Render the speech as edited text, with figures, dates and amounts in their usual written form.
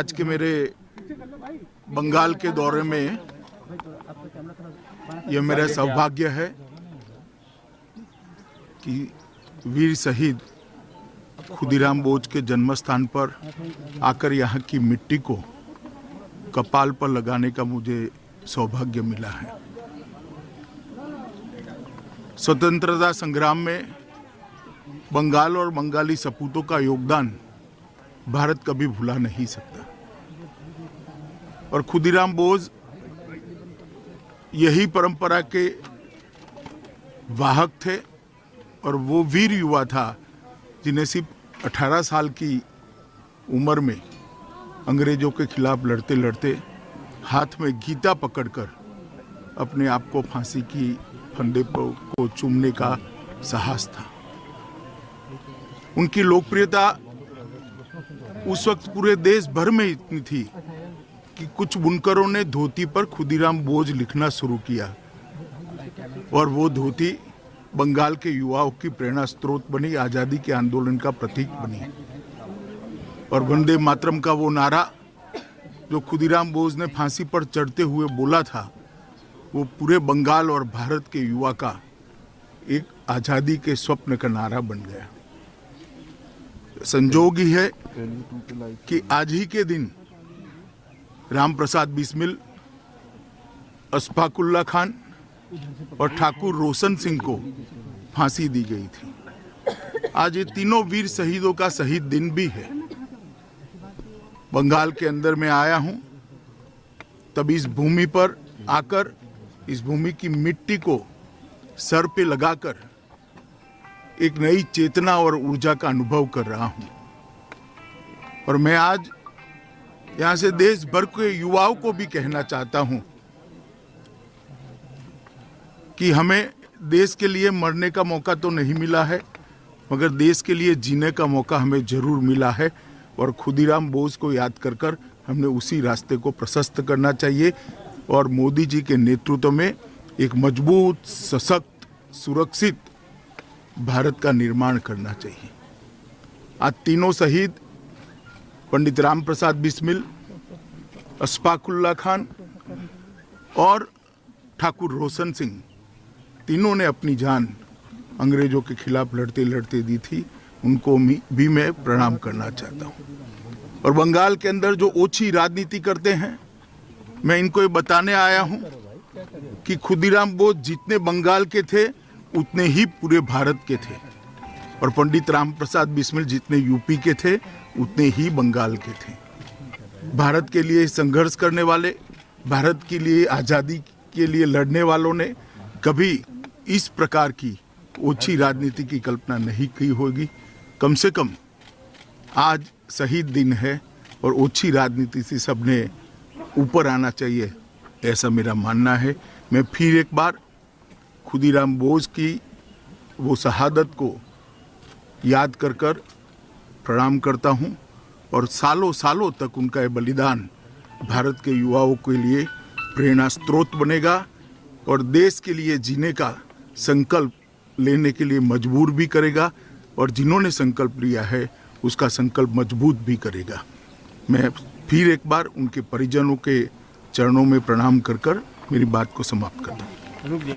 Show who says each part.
Speaker 1: आज के मेरे बंगाल के दौरे में यह मेरा सौभाग्य है कि वीर शहीद खुदीराम बोस के जन्म स्थान पर आकर यहाँ की मिट्टी को कपाल पर लगाने का मुझे सौभाग्य मिला है। स्वतंत्रता संग्राम में बंगाल और बंगाली सपूतों का योगदान भारत कभी भुला नहीं सकता और खुदीराम बोस यही परंपरा के वाहक थे और वो वीर युवा था जिन्हें सिर्फ 18 साल की उम्र में अंग्रेजों के खिलाफ लड़ते लड़ते हाथ में गीता पकड़कर अपने आप को फांसी की फंदे को चूमने का साहस था। उनकी लोकप्रियता उस वक्त पूरे देश भर में इतनी थी कि कुछ बुनकरों ने धोती पर खुदीराम बोस लिखना शुरू किया और वो धोती बंगाल के युवाओं की प्रेरणा स्रोत बनी, आजादी के आंदोलन का प्रतीक बनी और वंदे मातरम का वो नारा जो खुदीराम बोस ने फांसी पर चढ़ते हुए बोला था, वो पूरे बंगाल और भारत के युवा का एक आजादी के स्वप्न का नारा बन गया। संजोग ही है कि आज ही के दिन राम प्रसाद बिस्मिल, अशफाकुल्ला खान और ठाकुर रोशन सिंह को फांसी दी गई थी। आज ये तीनों वीर शहीदों का शहीद दिन भी है। बंगाल के अंदर मैं आया हूं, तब इस भूमि पर आकर इस भूमि की मिट्टी को सर पे लगाकर एक नई चेतना और ऊर्जा का अनुभव कर रहा हूं और मैं आज यहां से देश भर के युवाओं को भी कहना चाहता हूं कि हमें देश के लिए मरने का मौका तो नहीं मिला है, मगर देश के लिए जीने का मौका हमें जरूर मिला है और खुदीराम बोस को याद कर कर हमने उसी रास्ते को प्रशस्त करना चाहिए और मोदी जी के नेतृत्व में एक मजबूत, सशक्त, सुरक्षित भारत का निर्माण करना चाहिए। आज तीनों शहीद पंडित राम प्रसाद बिस्मिल, अशफाकुल्ला खान और ठाकुर रोशन सिंह, तीनों ने अपनी जान अंग्रेजों के खिलाफ लड़ते लड़ते दी थी। उनको भी मैं प्रणाम करना चाहता हूं और बंगाल के अंदर जो ओछी राजनीति करते हैं, मैं इनको ये बताने आया हूं कि खुदीराम बोस जितने बंगाल के थे उतने ही पूरे भारत के थे और पंडित राम प्रसाद बिस्मिल जितने यूपी के थे उतने ही बंगाल के थे। भारत के लिए संघर्ष करने वाले, भारत के लिए आज़ादी के लिए लड़ने वालों ने कभी इस प्रकार की ओछी राजनीति की कल्पना नहीं की होगी। कम से कम आज शहीद दिन है और ओछी राजनीति से सबने ऊपर आना चाहिए, ऐसा मेरा मानना है। मैं फिर एक बार खुदीराम बोस की वो शहादत को याद कर कर प्रणाम करता हूं और सालों सालों तक उनका ये बलिदान भारत के युवाओं के लिए प्रेरणा स्रोत बनेगा और देश के लिए जीने का संकल्प लेने के लिए मजबूर भी करेगा और जिन्होंने संकल्प लिया है उसका संकल्प मजबूत भी करेगा। मैं फिर एक बार उनके परिजनों के चरणों में प्रणाम कर कर मेरी बात को समाप्त करता हूँ।